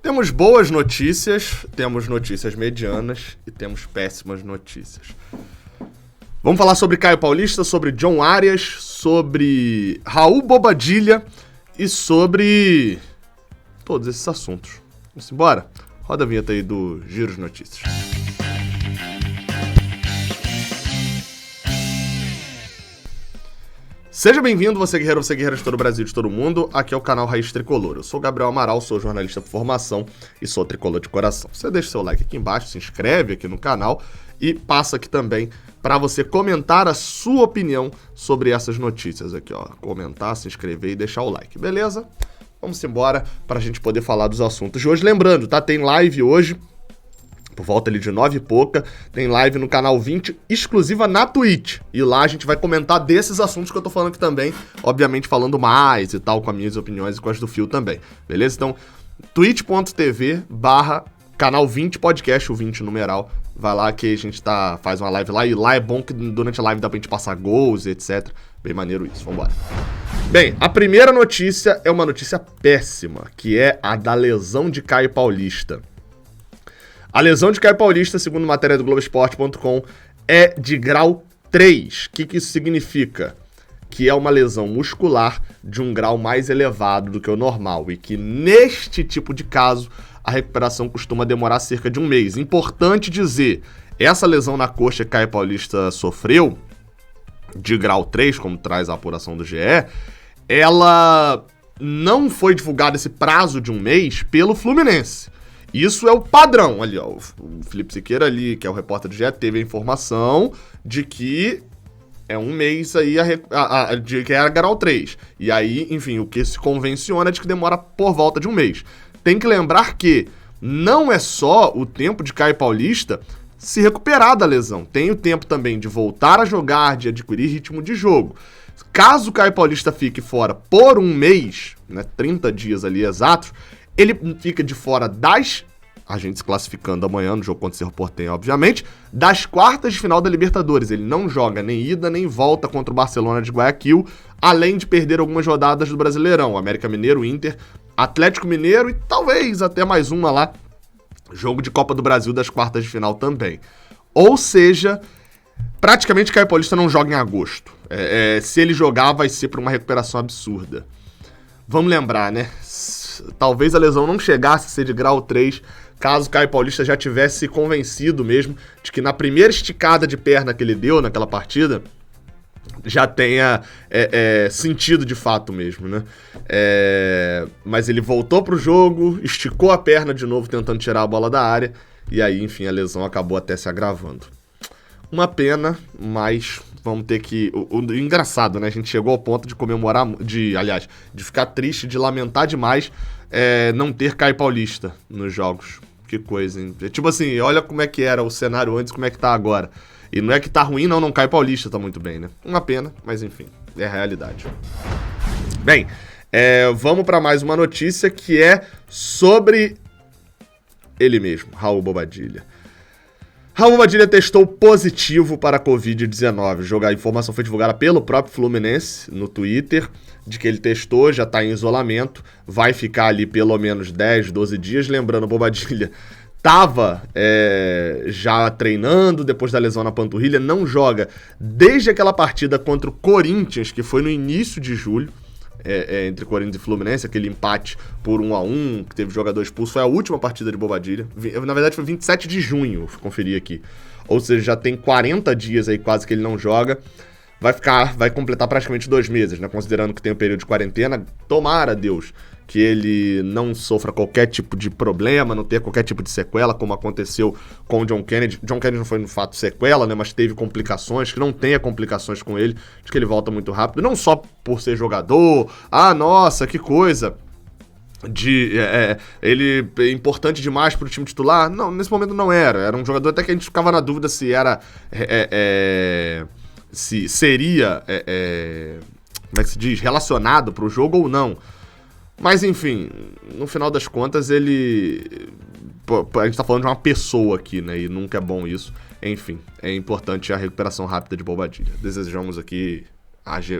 Temos boas notícias, temos notícias medianas e temos péssimas notícias. Vamos falar sobre Caio Paulista, sobre John Arias, sobre Raul Bobadilla e sobre todos esses assuntos. Vamos embora? Roda a vinheta aí do Giro de Notícias. Seja bem-vindo, você guerreiro de todo o Brasil e de todo o mundo. Aqui é o canal Raiz Tricolor. Eu sou o Gabriel Amaral, sou jornalista por formação e sou tricolor de coração. Você deixa seu like aqui embaixo, se inscreve aqui no canal e passa aqui também para você comentar a sua opinião sobre essas notícias aqui, ó. Comentar, se inscrever e deixar o like, beleza? Vamos embora para a gente poder falar dos assuntos de hoje. Lembrando, tá? Tem live hoje, por volta ali de 9 e pouca, tem live no canal 20, exclusiva na Twitch. E lá a gente vai comentar desses assuntos que eu tô falando aqui também, obviamente falando mais e tal, com as minhas opiniões e com as do Fio também, beleza? Então, twitch.tv/canal 20 podcast, o 20 numeral. Vai lá que a gente faz uma live lá, e lá é bom que durante a live dá pra gente passar gols e etc. Bem maneiro isso, vambora. Bem, a primeira notícia é uma notícia péssima, que é a da lesão de Caio Paulista. A lesão de Caio Paulista, segundo matéria do Globoesporte.com, é de grau 3. O que isso significa? Que é uma lesão muscular de um grau mais elevado do que o normal e que neste tipo de caso a recuperação costuma demorar cerca de um mês. Importante dizer, essa lesão na coxa que Caio Paulista sofreu, de grau 3, como traz a apuração do GE, ela não foi divulgada esse prazo de um mês pelo Fluminense. Isso é o padrão ali, ó. O Felipe Siqueira ali, que é o repórter do GE, teve a informação de que é um mês aí, de que era grau 3. E aí, enfim, o que se convenciona é de que demora por volta de um mês. Tem que lembrar que não é só o tempo de Caio Paulista se recuperar da lesão. Tem o tempo também de voltar a jogar, de adquirir ritmo de jogo. Caso o Caio Paulista fique fora por um mês, né, 30 dias ali exatos, ele fica de fora a gente se classificando amanhã no jogo contra o Cerro Porteño, obviamente, das quartas de final da Libertadores. Ele não joga nem ida nem volta contra o Barcelona de Guayaquil, além de perder algumas rodadas do Brasileirão, América Mineiro, Inter, Atlético Mineiro e talvez até mais uma lá, jogo de Copa do Brasil das quartas de final também. Ou seja, praticamente Caio Paulista não joga em agosto. Se ele jogar, vai ser por uma recuperação absurda. Vamos lembrar, né? Talvez a lesão não chegasse a ser de grau 3, caso Caio Paulista já tivesse convencido mesmo de que na primeira esticada de perna que ele deu naquela partida, já tenha sentido de fato mesmo, né? Mas ele voltou pro jogo, esticou a perna de novo tentando tirar a bola da área, e aí, enfim, a lesão acabou até se agravando. Uma pena, mas vamos ter que... O engraçado, né? A gente chegou ao ponto de comemorar, de ficar triste, de lamentar demais não ter Caio Paulista nos jogos. Que coisa, hein? Tipo assim, olha como é que era o cenário antes, como é que tá agora. E não é que tá ruim, não Caio Paulista tá muito bem, né? Uma pena, mas enfim, é a realidade. Bem, vamos para mais uma notícia que é sobre ele mesmo, Raul Bobadilla. Raul Bobadilla testou positivo para a Covid-19. A informação foi divulgada pelo próprio Fluminense no Twitter, de que ele testou, já está em isolamento, vai ficar ali pelo menos 10, 12 dias. Lembrando, o Bobadilla estava já treinando depois da lesão na panturrilha, não joga desde aquela partida contra o Corinthians, que foi no início de julho, entre Corinthians e Fluminense, aquele empate por 1-1, que teve jogador expulso, foi a última partida de Bobadilla. Na verdade foi 27 de junho, conferi aqui. Ou seja, já tem 40 dias aí quase que ele não joga. Vai completar praticamente 2 meses, né? Considerando que tem o período de quarentena. Tomara, Deus, que ele não sofra qualquer tipo de problema, não tenha qualquer tipo de sequela, como aconteceu com o John Kennedy. John Kennedy não foi, no fato, sequela, né, mas teve complicações, que não tenha complicações com ele, de que ele volta muito rápido, não só por ser jogador, nossa, que coisa, ele é importante demais pro time titular. Não, nesse momento não era um jogador até que a gente ficava na dúvida se era, se seria, como é que se diz, relacionado pro jogo ou não. Mas, enfim, no final das contas, ele... A gente tá falando de uma pessoa aqui, né? E nunca é bom isso. Enfim, é importante a recuperação rápida de Bobadilla. Desejamos aqui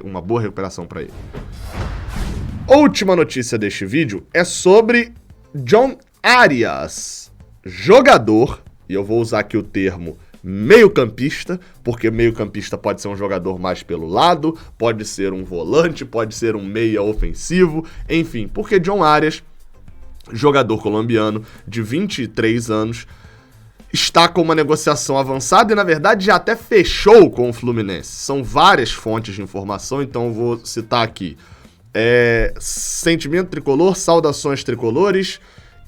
uma boa recuperação para ele. Última notícia deste vídeo é sobre John Arias, jogador, e eu vou usar aqui o termo meio-campista, porque meio-campista pode ser um jogador mais pelo lado, pode ser um volante, pode ser um meia ofensivo, enfim, porque John Arias, jogador colombiano de 23 anos, está com uma negociação avançada e, na verdade, já até fechou com o Fluminense. São várias fontes de informação, então eu vou citar aqui. Sentimento Tricolor, Saudações Tricolores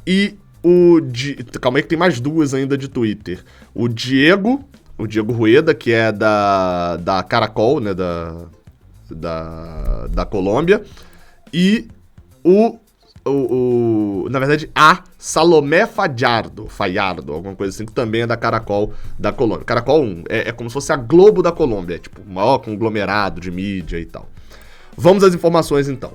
e calma aí que tem mais duas ainda de Twitter. O Diego Rueda, que é da Caracol, né, da Colômbia, e na verdade, a Salomé Fajardo, alguma coisa assim, que também é da Caracol da Colômbia. Caracol é como se fosse a Globo da Colômbia, é tipo o maior conglomerado de mídia e tal. Vamos às informações então.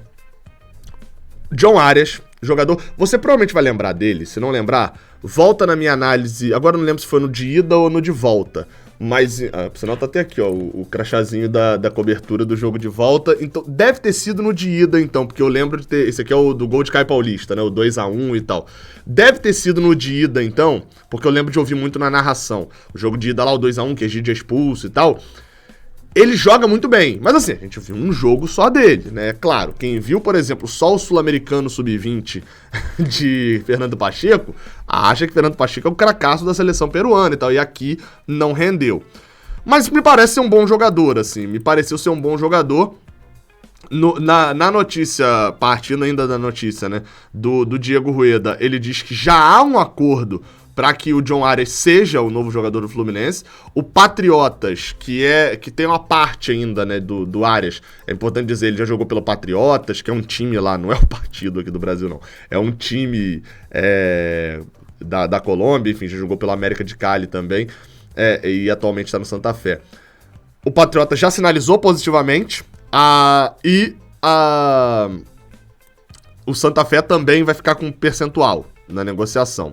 John Arias, jogador, você provavelmente vai lembrar dele, se não lembrar, volta na minha análise, agora eu não lembro se foi no de ida ou no de volta, mas, por sinal tá até aqui, ó, o crachazinho da cobertura do jogo de volta, então deve ter sido no de ida então, porque eu lembro de ter, esse aqui é o do gol de Caio Paulista, né, o 2-1 e tal, deve ter sido no de ida então, porque eu lembro de ouvir muito na narração, o jogo de ida lá, o 2-1, que Egídio é expulso e tal. Ele joga muito bem, mas assim, a gente viu um jogo só dele, né? Claro, quem viu, por exemplo, só o Sul-Americano Sub-20 de Fernando Pacheco, acha que Fernando Pacheco é o cracaço da seleção peruana e tal, e aqui não rendeu. Mas me parece ser um bom jogador, assim, me pareceu ser um bom jogador. Na notícia, partindo ainda da notícia, né, do Diego Rueda, ele diz que já há um acordo para que o John Arias seja o novo jogador do Fluminense. O Patriotas, que tem uma parte ainda, né, do Arias, é importante dizer, ele já jogou pelo Patriotas, que é um time lá, não é o partido aqui do Brasil, não. É um time da Colômbia, enfim, já jogou pela América de Cali também, e atualmente está no Santa Fé. O Patriotas já sinalizou positivamente, o Santa Fé também vai ficar com um percentual na negociação.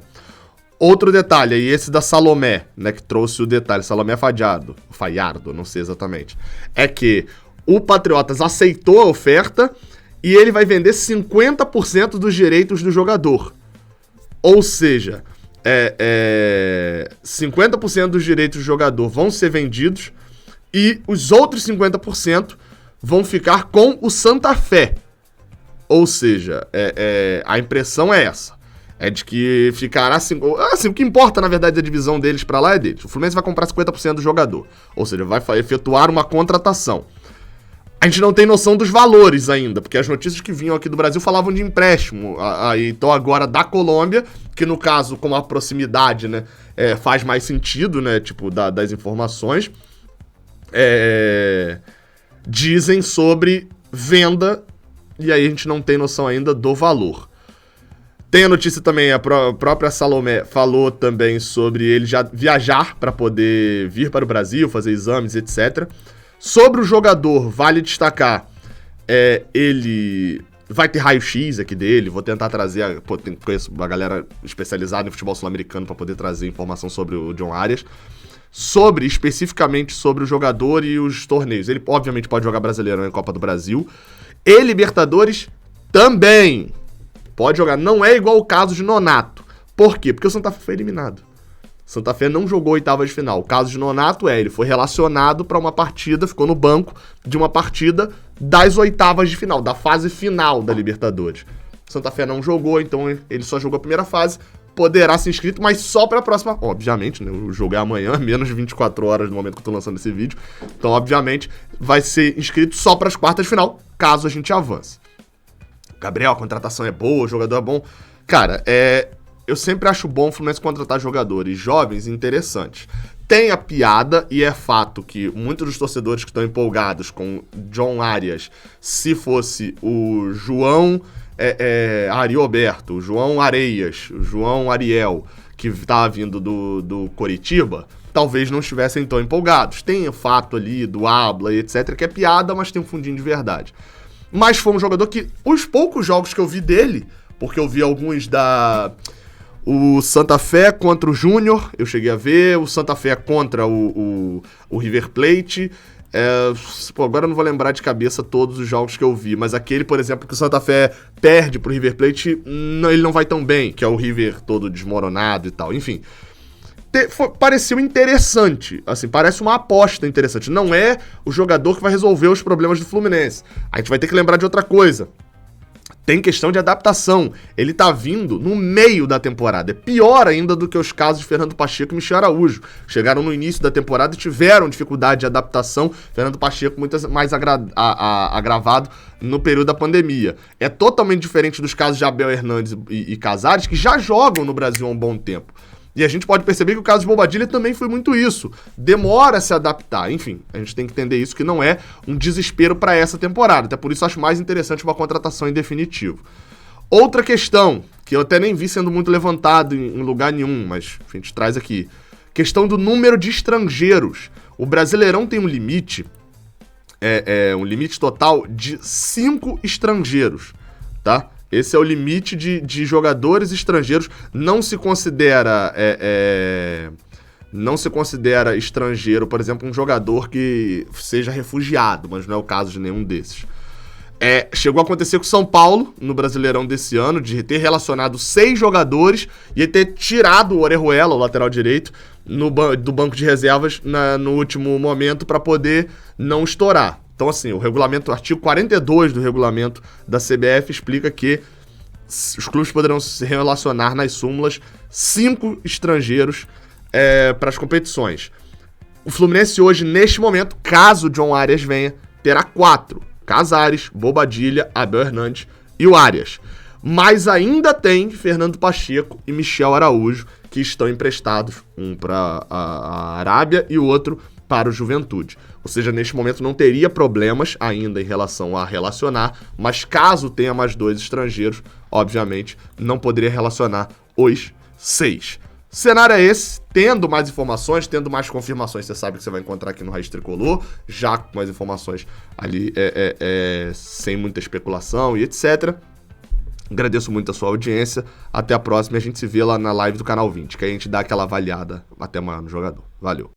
Outro detalhe, aí esse da Salomé, né, que trouxe o detalhe, Salomé Fajardo, não sei exatamente, é que o Patriotas aceitou a oferta e ele vai vender 50% dos direitos do jogador. Ou seja, 50% dos direitos do jogador vão ser vendidos e os outros 50% vão ficar com o Santa Fé. Ou seja, a impressão é essa. É de que ficará assim, o que importa, na verdade, a divisão deles pra lá é deles. O Fluminense vai comprar 50% do jogador. Ou seja, vai efetuar uma contratação. A gente não tem noção dos valores ainda, porque as notícias que vinham aqui do Brasil falavam de empréstimo. Então agora da Colômbia, que no caso, com a proximidade, né, faz mais sentido, né, tipo, das informações, dizem sobre venda, e aí a gente não tem noção ainda do valor. Tem a notícia também, a própria Salomé falou também sobre ele já viajar para poder vir para o Brasil, fazer exames, etc. Sobre o jogador, vale destacar, ele vai ter raio-x aqui dele, vou tentar trazer, conheço uma galera especializada em futebol sul-americano para poder trazer informação sobre o John Arias. Especificamente sobre o jogador e os torneios. Ele obviamente pode jogar Brasileirão em Copa do Brasil e Libertadores também. Pode jogar, não é igual o caso de Nonato. Por quê? Porque o Santa Fé foi eliminado. Santa Fé não jogou oitava de final. O caso de Nonato ele foi relacionado para uma partida, ficou no banco de uma partida das oitavas de final, da fase final da Libertadores. Santa Fé não jogou, então ele só jogou a primeira fase, poderá ser inscrito, mas só para a próxima. Obviamente, né, o jogo é amanhã, menos de 24 horas no momento que eu tô lançando esse vídeo. Então, obviamente, vai ser inscrito só para as quartas de final, caso a gente avance. Gabriel, a contratação é boa, o jogador é bom. Cara, eu sempre acho bom o Fluminense contratar jogadores jovens e interessantes. Tem a piada, e é fato que muitos dos torcedores que estão empolgados com John Arias, se fosse o João Arioberto, o João Areias, o João Ariel, que estava vindo do Coritiba, talvez não estivessem tão empolgados. Tem o fato ali do habla e etc, que é piada, mas tem um fundinho de verdade. Mas foi um jogador que, os poucos jogos que eu vi dele, porque eu vi alguns o Santa Fé contra o Júnior, eu cheguei a ver, o Santa Fé contra o River Plate, Pô, agora eu não vou lembrar de cabeça todos os jogos que eu vi, mas aquele, por exemplo, que o Santa Fé perde pro River Plate, ele não vai tão bem, que é o River todo desmoronado e tal. Enfim, pareceu interessante, assim, parece uma aposta interessante. Não é o jogador que vai resolver os problemas do Fluminense. A gente vai ter que lembrar de outra coisa. Tem questão de adaptação. Ele tá vindo no meio da temporada. É pior ainda do que os casos de Fernando Pacheco e Michel Araújo. Chegaram no início da temporada e tiveram dificuldade de adaptação. Fernando Pacheco muito mais agravado no período da pandemia. É totalmente diferente dos casos de Abel Hernandes e Casares, que já jogam no Brasil há um bom tempo. E a gente pode perceber que o caso de Bobadilha também foi muito isso. Demora a se adaptar. Enfim, a gente tem que entender isso, que não é um desespero para essa temporada. Até por isso eu acho mais interessante uma contratação em definitivo. Outra questão, que eu até nem vi sendo muito levantado em lugar nenhum, mas a gente traz aqui. Questão do número de estrangeiros. O Brasileirão tem um limite, um limite total de 5 estrangeiros, tá? Esse é o limite de jogadores estrangeiros. Não se considera estrangeiro, por exemplo, um jogador que seja refugiado, mas não é o caso de nenhum desses. Chegou a acontecer com o São Paulo, no Brasileirão desse ano, de ter relacionado 6 jogadores e ter tirado o Orejuela, o lateral direito, do banco de reservas no último momento para poder não estourar. Então, assim, o artigo 42 do regulamento da CBF explica que os clubes poderão se relacionar nas súmulas 5 estrangeiros para as competições. O Fluminense hoje, neste momento, caso o John Arias venha, terá 4. Casares, Bobadilha, Abel Hernandes e o Arias. Mas ainda tem Fernando Pacheco e Michel Araújo, que estão emprestados, um para a Arábia e o outro para o Juventude. Ou seja, neste momento não teria problemas ainda em relação a relacionar, mas caso tenha mais 2 estrangeiros, obviamente, não poderia relacionar os 6. O cenário é esse, tendo mais informações, tendo mais confirmações, você sabe que você vai encontrar aqui no Raiz Tricolor, já com mais informações ali, sem muita especulação e etc. Agradeço muito a sua audiência, até a próxima e a gente se vê lá na live do Canal 20, que aí a gente dá aquela avaliada até amanhã no jogador. Valeu!